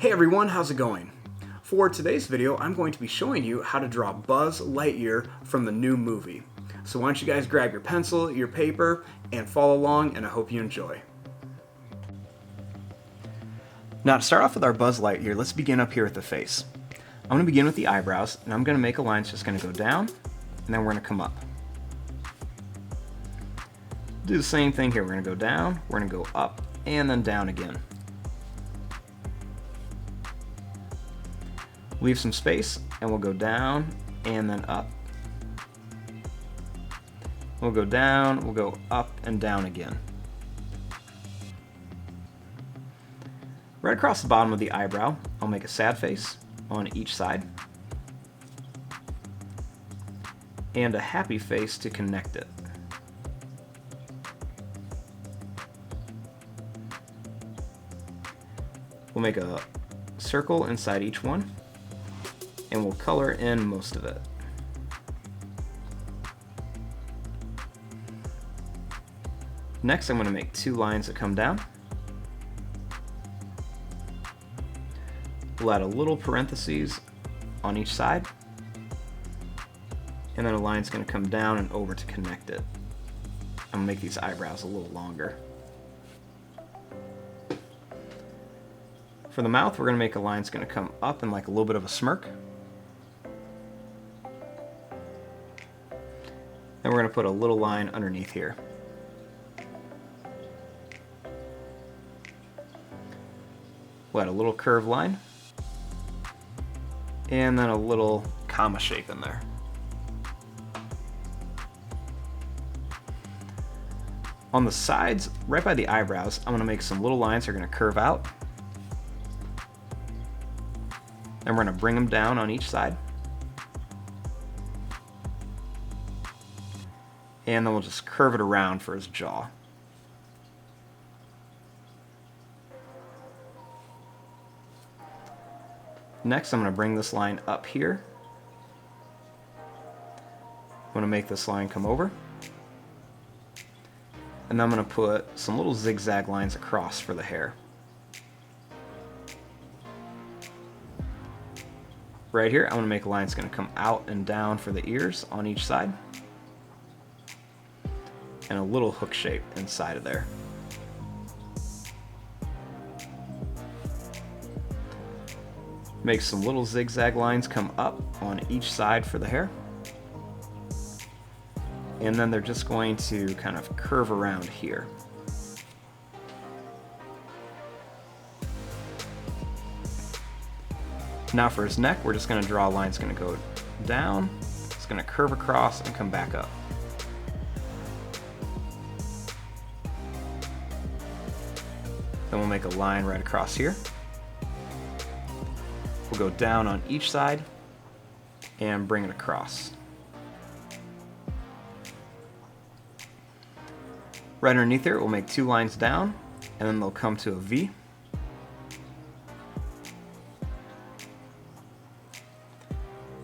Hey everyone, how's it going? For today's video, I'm going to be showing you how to draw Buzz Lightyear from the new movie. So why don't you guys grab your pencil, your paper, and follow along, and I hope you enjoy. Now to start off with our Buzz Lightyear, let's begin up here with the face. I'm going to begin with the eyebrows, and I'm going to make a line that's just going to go down, and then we're going to come up. Do the same thing here, we're going to go down, we're going to go up, and then down again. Leave some space, and we'll go down, and then up. We'll go down, we'll go up and down again. Right across the bottom of the eyebrow, I'll make a sad face on each side, and a happy face to connect it. We'll make a circle inside each one, and we'll color in most of it. Next, I'm going to make two lines that come down. We'll add a little parentheses on each side, and then a line's going to come down and over to connect it. I'm going to make these eyebrows a little longer. For the mouth, we're going to make a line that's going to come up in like a little bit of a smirk. Then we're going to put a little line underneath here. We'll add a little curved line, and then a little comma shape in there. On the sides, right by the eyebrows, I'm going to make some little lines that are going to curve out. And we're going to bring them down on each side. And then we'll just curve it around for his jaw. Next, I'm going to bring this line up here. I'm going to make this line come over. And then I'm going to put some little zigzag lines across for the hair. Right here, I'm going to make a line that's going to come out and down for the ears on each side. And a little hook shape inside of there. Make some little zigzag lines come up on each side for the hair. And then they're just going to kind of curve around here. Now for his neck, we're just going to draw a line that's going to go down, it's going to curve across and come back up. Then we'll make a line right across here. We'll go down on each side and bring it across. Right underneath there, we'll make two lines down, and then they'll come to a V.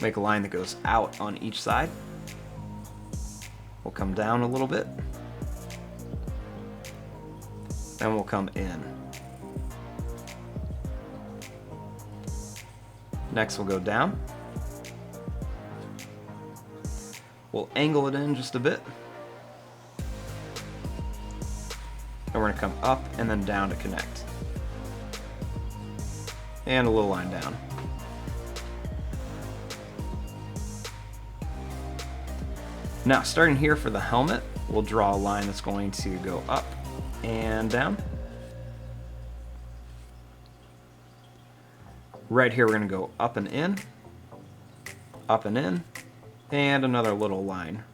Make a line that goes out on each side. We'll come down a little bit. Then we'll come in. Next we'll go down. We'll angle it in just a bit. And we're going to come up and then down to connect. And a little line down. Now, starting here for the helmet, we'll draw a line that's going to go up and down. Right here, we're going to go up and in, and another little line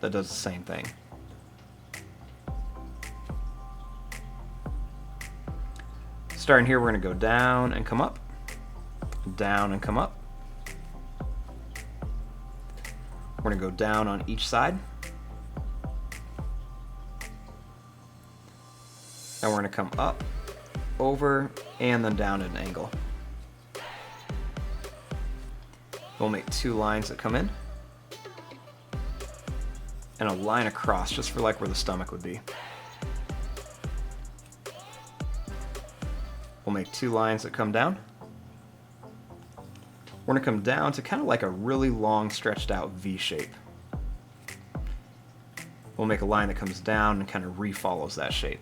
that does the same thing. Starting here, we're going to go down and come up, down and come up. We're going to go down on each side. And we're going to come up, over, and then down at an angle. We'll make two lines that come in. And a line across, just for like where the stomach would be. We'll make two lines that come down. we're going to come down to kind of like a really long stretched out V shape. We'll make a line that comes down and kind of re-follows that shape.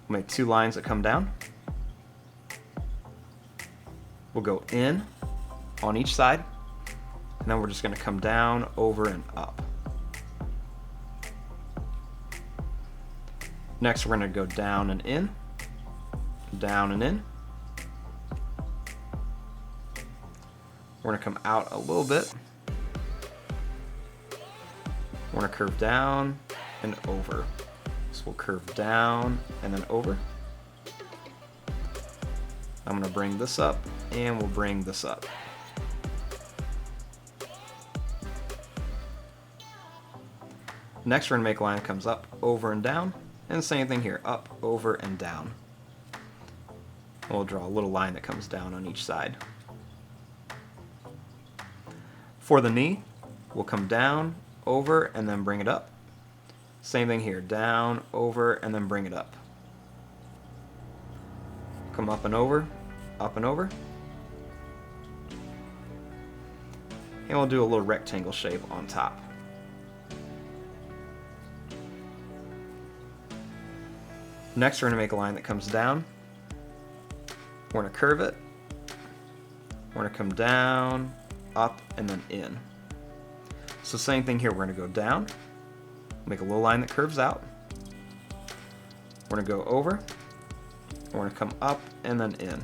We'll make two lines that come down. We'll go in on each side, and then we're just going to come down, over, and up. Next, we're going to go down and in, down and in. We're going to come out a little bit. We're going to curve down and over. So we'll curve down and then over. I'm going to bring this up, and we'll bring this up. Next, we're going to make a line that comes up, over, and down. And same thing here, up, over, and down. And we'll draw a little line that comes down on each side. For the knee, we'll come down, over, and then bring it up. Same thing here, down, over, and then bring it up. Come up and over, up and over. And we'll do a little rectangle shape on top. Next, we're going to make a line that comes down. We're going to curve it. We're going to come down, up, and then in. So same thing here, we're going to go down, make a little line that curves out. We're going to go over. We're going to come up and then in.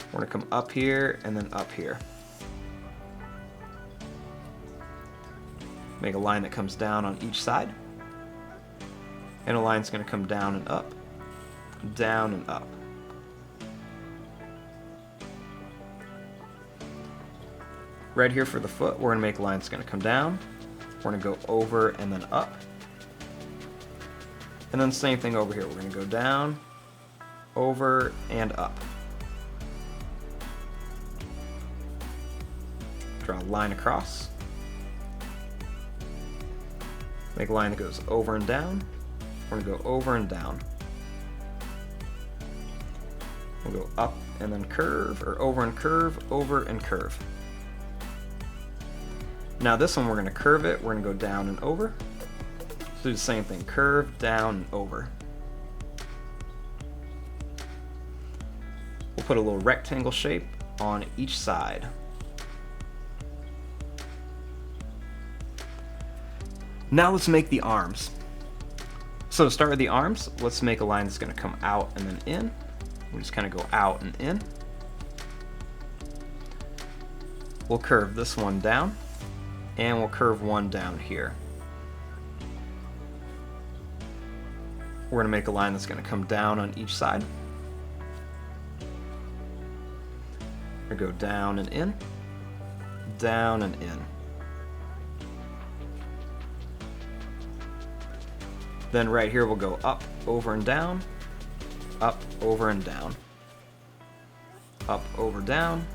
We're going to come up here and then up here. Make a line that comes down on each side. And a line's going to come down and up, down and up. Right here for the foot, we're going to make a line that's going to come down. We're going to go over and then up. And then same thing over here. We're going to go down, over, and up. Draw a line across. Make a line that goes over and down. We're going to go over and down. We'll go up and then curve, or over and curve, over and curve. Now this one we're going to curve it, we're going to go down and over. So do the same thing, curve, down, and over. We'll put a little rectangle shape on each side. Now let's make the arms. So to start with the arms, let's make a line that's going to come out and then in. We'll just kind of go out and in. We'll curve this one down, and we'll curve one down here. We're going to make a line that's going to come down on each side. We're going to go down and in, down and in. Then right here we'll go up, over, and down, up, over, and down, up, over, down,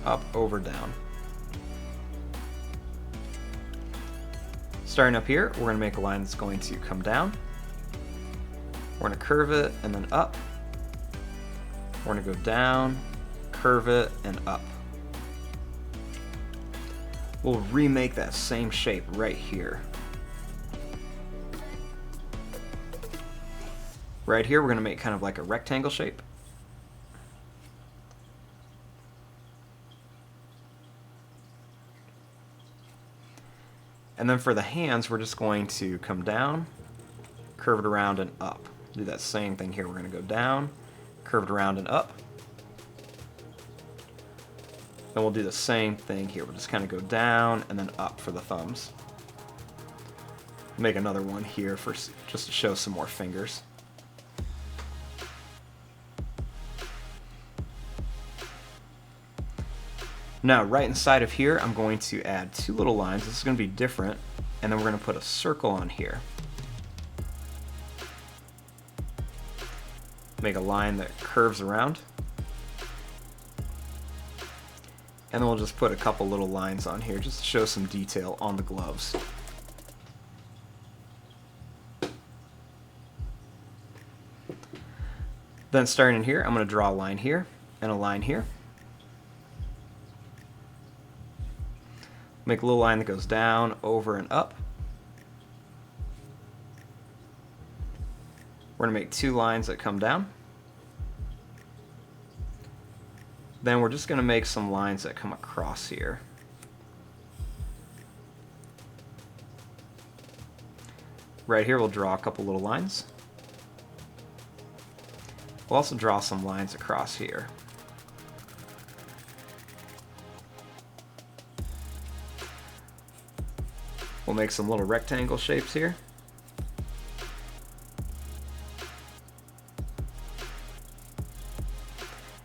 up, over, down. Starting up here, we're going to make a line that's going to come down. We're going to curve it and then up. We're going to go down, curve it, and up. We'll remake that same shape right here. Right here, we're going to make kind of like a rectangle shape. And then for the hands, we're just going to come down, curve it around, and up. Do that same thing here. We're going to go down, curve it around, and up. Then we'll do the same thing here. We'll just kind of go down and then up for the thumbs. Make another one here for just to show some more fingers. Now, right inside of here, I'm going to add two little lines. This is going to be different, and then we're going to put a circle on here. Make a line that curves around. And then we'll just put a couple little lines on here just to show some detail on the gloves. Then starting in here, I'm going to draw a line here and a line here. Make a little line that goes down, over, and up. We're going to make 2 lines that come down. Then we're just going to make some lines that come across here. Right here we'll draw a couple little lines. We'll also draw some lines across here. We'll make some little rectangle shapes here.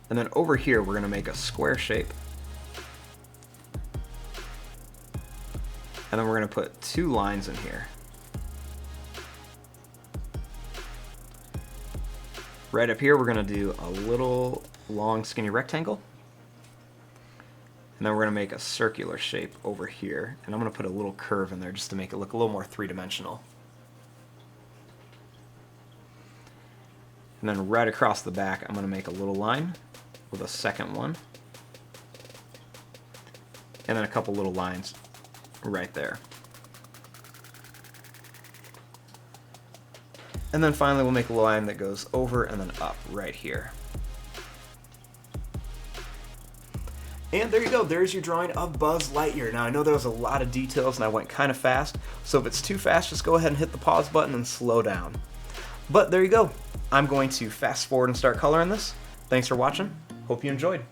And then over here we're going to make a square shape. And then we're going to put 2 lines in here. Right up here we're going to do a little long skinny rectangle. And then we're going to make a circular shape over here. And I'm going to put a little curve in there just to make it look a little more three-dimensional. And then right across the back I'm going to make a little line with a second one. And then a couple little lines right there. And then finally we'll make a line that goes over and then up right here. And there you go, there's your drawing of Buzz Lightyear. Now I know there was a lot of details and I went kind of fast, so if it's too fast, just go ahead and hit the pause button and slow down. But there you go. I'm going to fast forward and start coloring this. Thanks for watching. Hope you enjoyed.